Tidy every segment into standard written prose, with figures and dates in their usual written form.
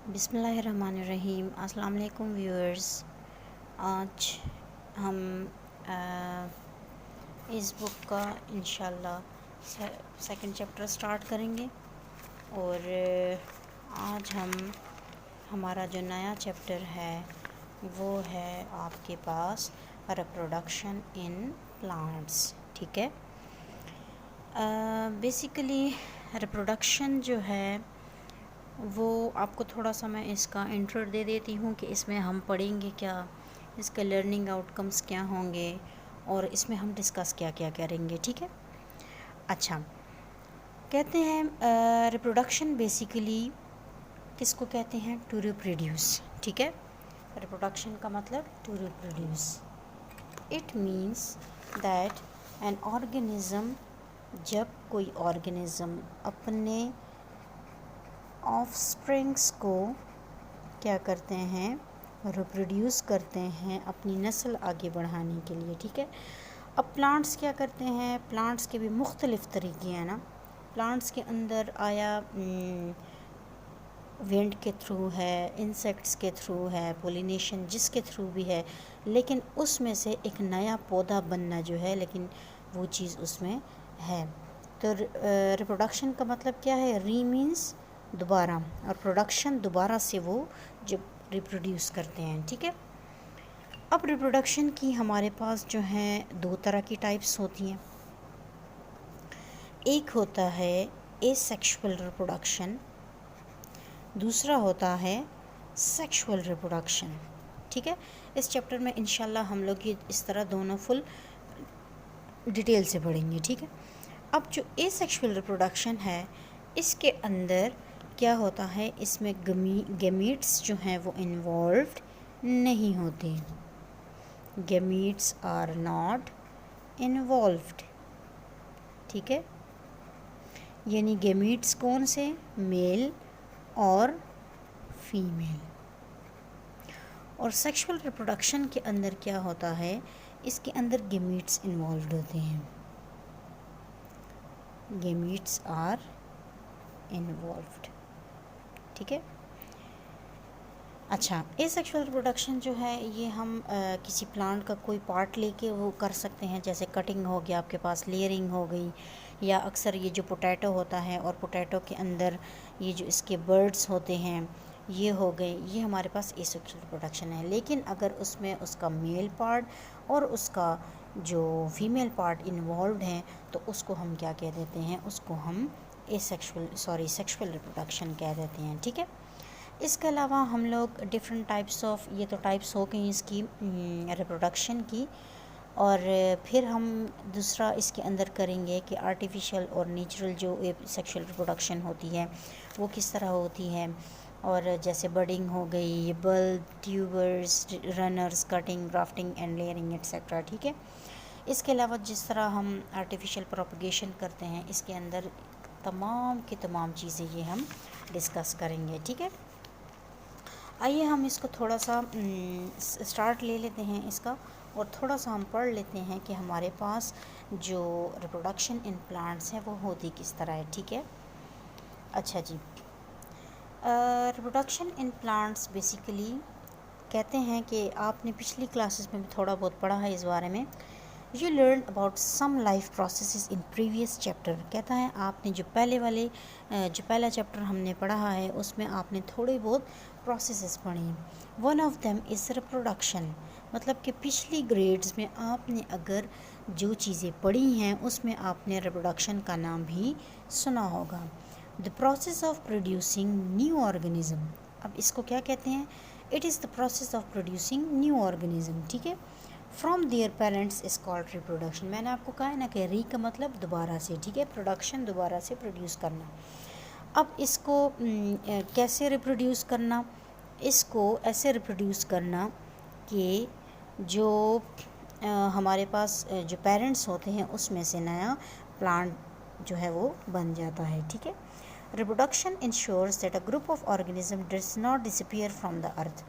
बिस्मिल्लाहिर्रहमानिर्रहीम। अस्सलाम वालेकुम व्यूअर्स। आज हम इस बुक का इंशाल्लाह सेकंड चैप्टर स्टार्ट करेंगे और आज हमारा जो नया चैप्टर है वो है आपके पास रिप्रोडक्शन इन प्लांट्स। ठीक है। बेसिकली रिप्रोडक्शन जो है वो आपको थोड़ा सा मैं इसका इंट्रो दे देती हूँ कि इसमें हम पढ़ेंगे क्या, इसके लर्निंग आउटकम्स क्या होंगे और इसमें हम डिस्कस क्या क्या करेंगे। ठीक है। अच्छा, कहते हैं रिप्रोडक्शन बेसिकली किसको कहते हैं? To reproduce. ठीक है। रिप्रोडक्शन का मतलब to reproduce. It means that an organism, जब कोई ऑर्गेनिज्म अपने ऑफस्प्रिंग्स को क्या करते हैं? रिप्रोड्यूस करते हैं अपनी नस्ल आगे बढ़ाने के लिए। ठीक है। अब प्लांट्स क्या करते हैं? प्लांट्स के भी मुख्तलिफ़ तरीके हैं ना। प्लांट्स के अंदर आया विंड के थ्रू है, इंसेक्ट्स के थ्रू है, पोलिनेशन जिसके थ्रू भी है, लेकिन उसमें से एक नया पौधा बनना जो है, लेकिन वो चीज़ उसमें है। तो रिप्रोडक्शन का मतलब क्या है? री मीन्स दोबारा, और प्रोडक्शन दोबारा से वो जब रिप्रोड्यूस करते हैं। ठीक है। अब रिप्रोडक्शन की हमारे पास जो है दो तरह की टाइप्स होती हैं। एक होता है एसेक्सुअल रिप्रोडक्शन, दूसरा होता है सेक्सुअल रिप्रोडक्शन। ठीक है। इस चैप्टर में इंशाल्लाह हम लोग ये इस तरह दोनों फुल डिटेल से पढ़ेंगे। ठीक है। अब जो एसेक्सुअल रिप्रोडक्शन है इसके अंदर क्या होता है? इसमें गैमीट्स जो हैं वो इन्वॉल्व्ड नहीं होते। Gametes are not involved. ठीक है। यानी गैमीट्स कौन से? मेल और फीमेल। और सेक्सुअल रिप्रोडक्शन के अंदर क्या होता है? इसके अंदर गैमीट्स इन्वॉल्व्ड होते हैं। Gametes are involved. ठीक है। अच्छा, एसेक्सुअल रिप्रोडक्शन जो है ये हम किसी प्लांट का कोई पार्ट लेके वो कर सकते हैं, जैसे कटिंग हो गया आपके पास, लेयरिंग हो गई, या अक्सर ये जो पोटैटो होता है और पोटैटो के अंदर ये जो इसके बर्ड्स होते हैं ये हो गए, ये हमारे पास एसेक्सुअल रिप्रोडक्शन है। लेकिन अगर उसमें उसका मेल पार्ट और उसका जो फीमेल पार्ट इन्वॉल्व हैं तो उसको हम क्या कह देते हैं? उसको हम सेक्सुअल रिप्रोडक्शन कह देते हैं। ठीक है। इसके अलावा हम लोग डिफरेंट टाइप्स ऑफ, ये तो टाइप्स हो गई इसकी रिप्रोडक्शन की, और फिर हम दूसरा इसके अंदर करेंगे कि आर्टिफिशियल और नेचुरल जो सेक्सुअल रिप्रोडक्शन होती है वो किस तरह होती है, और जैसे बडिंग हो गई, bulb, tubers, runners, cutting, grafting and layering etcetera. ठीक है। इसके अलावा जिस तरह हम आर्टिफिशियल प्रोपगेशन करते हैं इसके अंदर तमाम की तमाम चीज़ें ये हम डिस्कस करेंगे। ठीक है। आइए हम इसको थोड़ा सा स्टार्ट ले लेते हैं इसका, और थोड़ा सा हम पढ़ लेते हैं कि हमारे पास जो रिप्रोडक्शन इन प्लांट्स है वो होती किस तरह है। ठीक है। अच्छा जी, रिप्रोडक्शन इन प्लांट्स बेसिकली कहते हैं कि आपने पिछली क्लासेस में भी थोड़ा बहुत पढ़ा है इस बारे में। You learn about some life processes in previous chapter. कहता है आपने जो पहला चैप्टर हमने पढ़ा है उसमें आपने थोड़े बहुत प्रोसेसेस पढ़ी। One of them is reproduction, मतलब कि पिछली ग्रेड्स में आपने अगर जो चीज़ें पढ़ी हैं उसमें आपने रिप्रोडक्शन का नाम भी सुना होगा। The process of producing new organism. अब इसको क्या कहते हैं? It is the process of producing new organism. ठीक है। From their parents is called reproduction. मैंने आपको कहा है ना कि री का मतलब दोबारा से। ठीक है। प्रोडक्शन दोबारा से प्रोड्यूस करना। अब इसको कैसे रिप्रोड्यूस करना? इसको ऐसे रिप्रोड्यूस करना कि जो हमारे पास जो पेरेंट्स होते हैं उसमें से नया प्लांट जो है वो बन जाता है। ठीक है। Reproduction ensures that a group of organism does not disappear from the earth.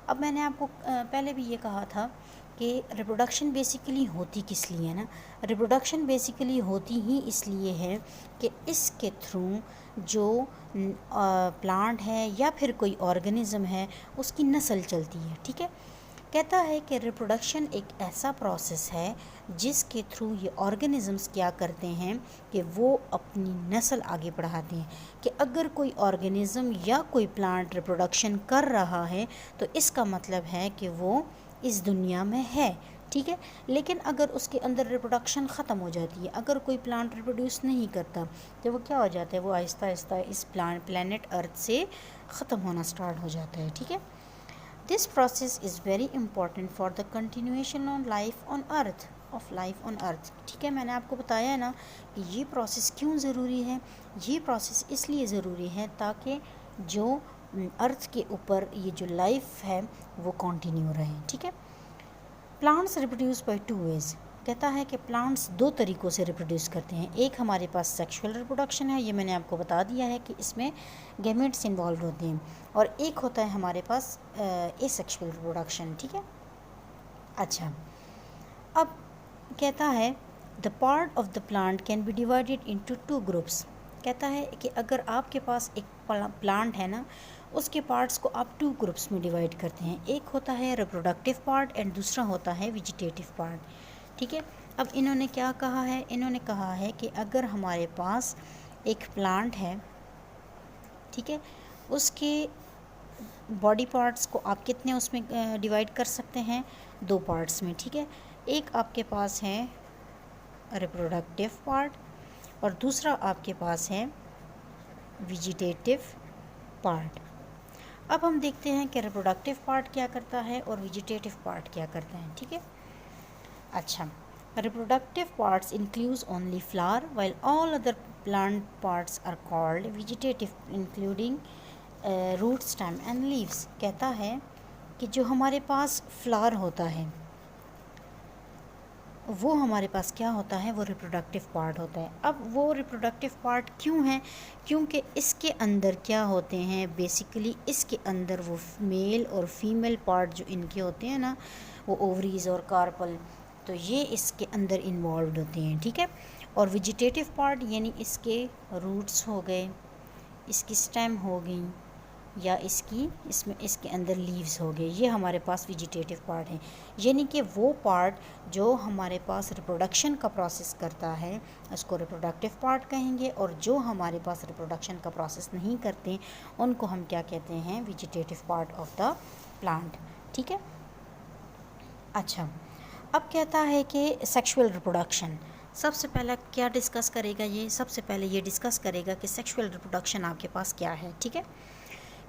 अब मैंने आपको पहले भी ये कहा था कि रिप्रोडक्शन बेसिकली होती किस लिए है ना। रिप्रोडक्शन बेसिकली होती ही इसलिए है कि इसके थ्रू जो प्लांट है या फिर कोई ऑर्गेनिज्म है उसकी नस्ल चलती है, ठीक है। कहता है कि रिप्रोडक्शन एक ऐसा प्रोसेस है जिसके थ्रू ये ऑर्गेनिजम्स क्या करते हैं कि वो अपनी नस्ल आगे बढ़ाते हैं। कि अगर कोई ऑर्गेनिज्म या कोई प्लांट रिप्रोडक्शन कर रहा है तो इसका मतलब है कि वो इस दुनिया में है, ठीक है। लेकिन अगर उसके अंदर रिप्रोडक्शन ख़त्म हो जाती है, अगर कोई प्लांट रिप्रोड्यूस नहीं करता तो वो क्या हो जाता है, वो आहिस्ता आहिस्ता इस प्लानेट अर्थ से ख़त्म होना स्टार्ट हो जाता है, ठीक है। This process is very important for the continuation on life on earth of life on earth, ठीक है। मैंने आपको बताया है ना कि ये प्रोसेस क्यों ज़रूरी है। ये प्रोसेस इसलिए ज़रूरी है ताकि जो अर्थ के ऊपर ये जो लाइफ है वो कंटिन्यू रहे, ठीक है। प्लांट्स रिप्रोड्यूस बाय 2 ways, कहता है कि प्लांट्स 2 तरीक़ों से रिप्रोड्यूस करते हैं। एक हमारे पास सेक्सुअल रिप्रोडक्शन है, ये मैंने आपको बता दिया है कि इसमें गैमेट्स इन्वॉल्व होते हैं, और एक होता है हमारे पास एसेक्सुअल रिप्रोडक्शन, ठीक है। अच्छा, अब कहता है the part of the plant can be divided into 2 groups. कहता है कि अगर आपके पास एक प्लांट है ना, उसके पार्ट्स को आप 2 ग्रुप्स में डिवाइड करते हैं। एक होता है रिप्रोडक्टिव पार्ट एंड दूसरा होता है वेजिटेटिव पार्ट, ठीक है। अब इन्होंने क्या कहा है, इन्होंने कहा है कि अगर हमारे पास एक प्लांट है, ठीक है, उसके बॉडी पार्ट्स को आप कितने उसमें डिवाइड कर सकते हैं, 2 पार्ट्स में, ठीक है। एक आपके पास है रिप्रोडक्टिव पार्ट और दूसरा आपके पास है वेजिटेटिव पार्ट। अब हम देखते हैं कि रिप्रोडक्टिव पार्ट क्या करता है और वेजिटेटिव पार्ट क्या करता है, ठीक है। अच्छा, reproductive parts includes only flower while all other plant parts are called vegetative including root, stem and leaves। कहता है कि जो हमारे पास फ्लावर होता है वो हमारे पास क्या होता है, वो रिप्रोडक्टिव पार्ट होता है। अब वो रिप्रोडक्टिव पार्ट क्यों है, क्योंकि इसके अंदर क्या होते हैं, बेसिकली इसके अंदर वो मेल और फीमेल पार्ट जो इनके होते हैं ना, वो ओवरीज और कार्पल, तो ये इसके अंदर इन्वॉल्व होते हैं, ठीक है। और वेजिटेटिव पार्ट यानी इसके रूट्स हो गए, इसकी स्टेम हो गई, या इसके अंदर लीव्स हो गए, ये हमारे पास वेजिटेटिव पार्ट है। यानी कि वो पार्ट जो हमारे पास रिप्रोडक्शन का प्रोसेस करता है उसको रिप्रोडक्टिव पार्ट कहेंगे, और जो हमारे पास रिप्रोडक्शन का प्रोसेस नहीं करते उनको हम क्या कहते हैं, vegetative part of the plant, ठीक है। अच्छा, अब कहता है कि सेक्सुअल रिप्रोडक्शन सबसे पहला क्या डिस्कस करेगा, ये सबसे पहले ये डिस्कस करेगा कि सेक्सुअल रिप्रोडक्शन आपके पास क्या है, ठीक है।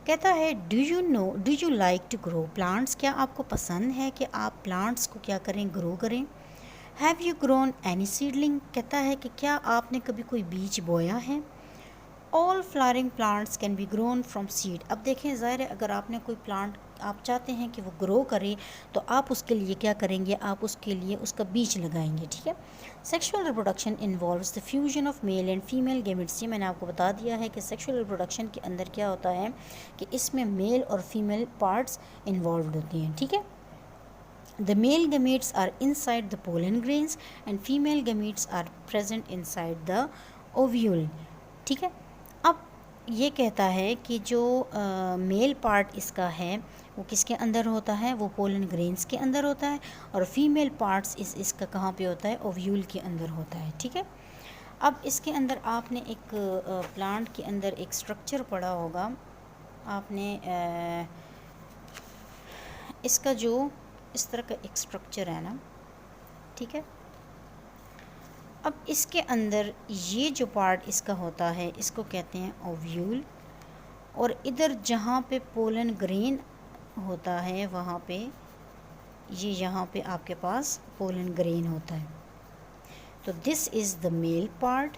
कहता है do you like to grow plants, क्या आपको पसंद है कि आप प्लांट्स को क्या करें, ग्रो करें। Have you grown any seedling, कहता है कि क्या आपने कभी कोई बीज बोया है। All flowering plants can be grown from seed. अब देखें, ज़ाहिर है अगर आपने कोई प्लांट आप चाहते हैं कि वो ग्रो करे तो आप उसके लिए क्या करेंगे, आप उसके लिए उसका बीज लगाएंगे, ठीक है। Sexual reproduction involves the fusion of male and female gametes. ये मैंने आपको बता दिया है कि सेक्सुअल रिप्रोडक्शन के अंदर क्या होता है कि इसमें मेल और फीमेल पार्ट्स इन्वॉल्व होती हैं, ठीक है। The male gametes are inside the pollen grains and female gametes are present inside the ovule, ठीक है। अब ये कहता है कि जो मेल पार्ट इसका है वो किसके अंदर होता है, वो पोलन ग्रेन्स के अंदर होता है, और फीमेल पार्ट्स इसका कहाँ पे होता है, ओव्यूल के अंदर होता है, ठीक है। अब इसके अंदर आपने एक प्लांट के अंदर एक स्ट्रक्चर पढ़ा होगा आपने, इसका जो इस तरह का एक स्ट्रक्चर है ना, ठीक है। अब इसके अंदर ये जो पार्ट इसका होता है इसको कहते हैं ओव्यूल, और इधर जहाँ पे पोलन ग्रेन होता है वहाँ पे ये यहाँ पे आपके पास पोलन ग्रेन होता है। तो this is the male part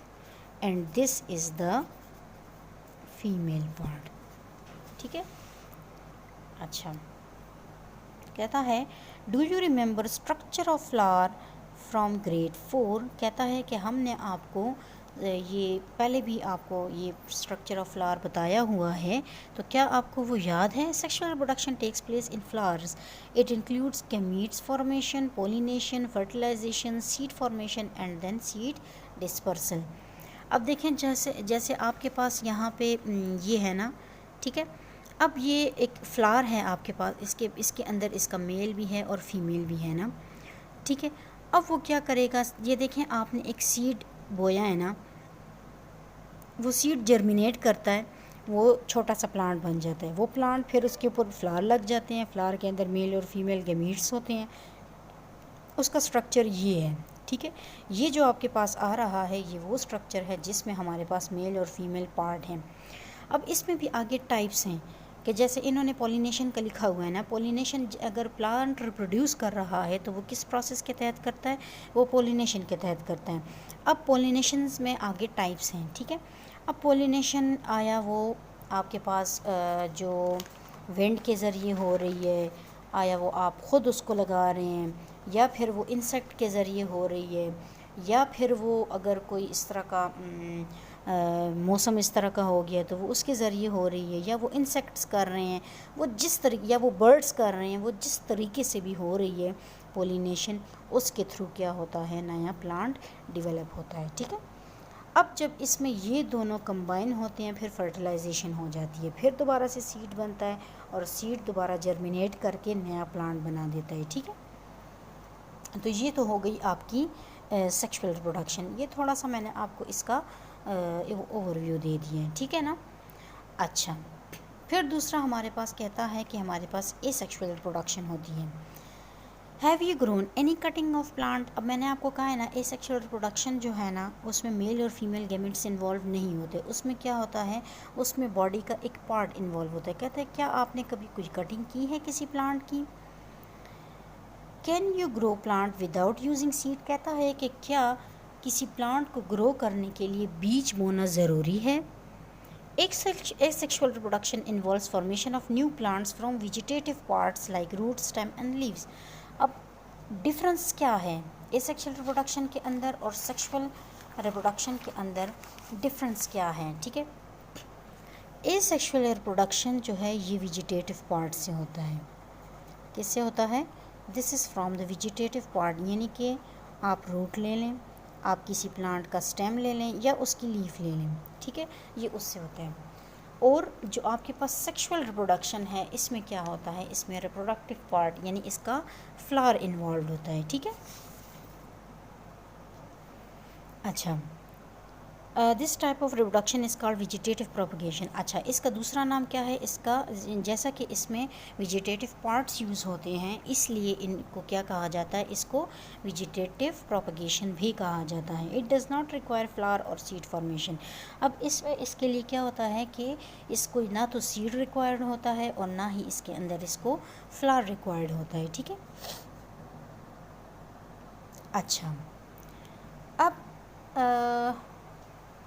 and this is the female part, ठीक है। अच्छा, कहता है do you remember structure of flower from grade 4। कहता है कि हमने आपको ये पहले भी आपको ये स्ट्रक्चर ऑफ फ्लावर बताया हुआ है, तो क्या आपको वो याद है? Sexual reproduction takes place in flowers. It includes gametes formation, pollination, fertilisation, seed formation and then seed dispersal. अब देखें, जैसे जैसे आपके पास यहाँ पे ये है ना, ठीक है। अब ये एक फ्लावर है आपके पास, इसके अंदर इसका मेल भी है और फीमेल भी है ना, ठीक है। अब वो क्या करेगा, ये देखें आपने एक सीड बोया है ना, वो सीड जर्मिनेट करता है, वो छोटा सा प्लांट बन जाता है। वो प्लांट फिर उसके ऊपर फ्लावर लग जाते हैं, फ्लावर के अंदर मेल और फीमेल गैमीट्स होते हैं। उसका स्ट्रक्चर ये है, ठीक है। ये जो आपके पास आ रहा है ये वो स्ट्रक्चर है जिसमें हमारे पास मेल और फीमेल पार्ट हैं। अब इसमें भी आगे टाइप्स हैं कि जैसे इन्होंने पॉलिनेशन का लिखा हुआ है ना, पॉलिनेशन अगर प्लांट रिप्रोड्यूस कर रहा है तो वो किस प्रोसेस के तहत करता है? वो पॉलिनेशन के तहत करता है। अब पॉलिनेशंस में आगे टाइप्स हैं, ठीक है। अब पॉलिनेशन आया वो आपके पास जो विंड के ज़रिए हो रही है, आया वो आप ख़ुद उसको लगा रहे हैं, या फिर वो इंसेक्ट के ज़रिए हो रही है, या फिर वो अगर कोई इस तरह का मौसम इस तरह का हो गया तो वो उसके ज़रिए हो रही है, या वो इंसेक्ट्स कर रहे हैं, वो जिस तरीके, या वो बर्ड्स कर रहे हैं, वो जिस तरीके से भी हो रही है पोलिनेशन, उसके थ्रू क्या होता है, नया प्लांट डेवलप होता है, ठीक है। अब जब इसमें ये दोनों कंबाइन होते हैं फिर फर्टिलाइजेशन हो जाती है, फिर दोबारा से सीड बनता है और सीड दोबारा जर्मिनेट करके नया प्लांट बना देता है, ठीक है। तो ये तो हो गई आपकी सेक्सुअल रिप्रोडक्शन। ये थोड़ा सा मैंने आपको इसका ओवरव्यू दे दिए हैं, ठीक है ना। अच्छा, फिर दूसरा हमारे पास कहता है कि हमारे पास एसेक्सुअल रिप्रोडक्शन होती है। Have you grown any cutting of plant. अब मैंने आपको कहा है ना, एसेक्सुअल रिप्रोडक्शन जो है ना, उसमें मेल और फीमेल गैमेट्स इन्वॉल्व नहीं होते। उसमें क्या होता है, उसमें बॉडी का एक पार्ट इन्वॉल्व होता है। कहते हैं क्या आपने कभी कोई कटिंग की है किसी प्लांट की? Can you grow plant without using seed. कहता है कि क्या किसी प्लांट को ग्रो करने के लिए बीज बोना ज़रूरी है। Asexual reproduction involves formation of new plants from vegetative parts like root, stem and leaves. अब डिफरेंस क्या है एसेक्सुअल रिप्रोडक्शन के अंदर और सेक्सुअल रिप्रोडक्शन के अंदर? डिफरेंस क्या है, ठीक है। एसेक्सुअल रिप्रोडक्शन जो है ये वेजिटेटिव पार्ट से होता है। किससे होता है? This is from the vegetative part, यानी कि आप रूट ले लें, आप किसी प्लांट का स्टेम ले लें या उसकी लीफ ले लें, ठीक है, ये उससे होता है। और जो आपके पास सेक्सुअल रिप्रोडक्शन है इसमें क्या होता है, इसमें रिप्रोडक्टिव पार्ट यानी इसका फ्लावर इन्वॉल्व होता है, ठीक है। अच्छा, this type of reproduction is called vegetative propagation. अच्छा, इसका दूसरा नाम क्या है इसका? जैसा कि इसमें वेजिटेटिव पार्ट्स यूज़ होते हैं इसलिए इनको क्या कहा जाता है, इसको वेजिटेटिव प्रोपगेशन भी कहा जाता है। It does not require flower और सीड फॉर्मेशन। अब इसके लिए क्या होता है कि इसको ना तो सीड रिक्वायर्ड होता है और ना ही इसके अंदर इसको फ्लावर रिक्वायर्ड होता है, ठीक है। अच्छा, अब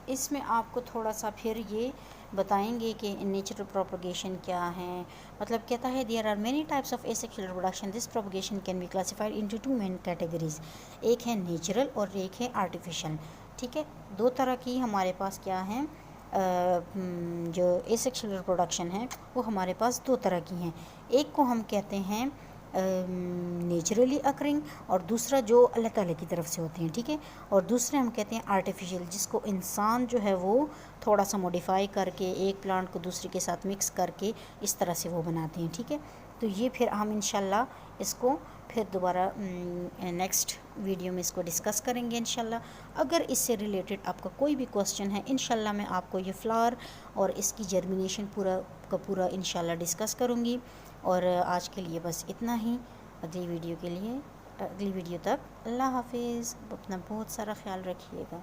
इसमें आपको थोड़ा सा फिर ये बताएंगे कि नेचुरल प्रोपगेशन क्या है। मतलब कहता है there are many types of asexual reproduction, this propagation can be classified into two main categories. एक है नेचुरल और एक है आर्टिफिशियल, ठीक है। दो तरह की हमारे पास क्या है, जो एसेक्सुअल रिप्रोडक्शन है वो हमारे पास दो तरह की हैं। एक को हम कहते हैं नेचुरली अकरिंग और दूसरा जो अल्लाह ताला की तरफ से होते हैं, ठीक है। और दूसरे हम कहते हैं आर्टिफिशियल, जिसको इंसान जो है वो थोड़ा सा मॉडिफाई करके एक प्लांट को दूसरे के साथ मिक्स करके इस तरह से वो बनाते हैं, ठीक है। तो ये फिर हम इंशाल्लाह इसको फिर दोबारा नेक्स्ट वीडियो में इसको डिस्कस करेंगे इंशाल्लाह। अगर इससे रिलेटेड आपका कोई भी क्वेश्चन है इंशाल्लाह मैं आपको ये फ्लावर और इसकी जर्मिनेशन पूरा का पूरा इंशाल्लाह डिस्कस करूँगी। और आज के लिए बस इतना ही। अगली वीडियो तक अल्लाह हाफिज़। अपना बहुत सारा ख्याल रखिएगा।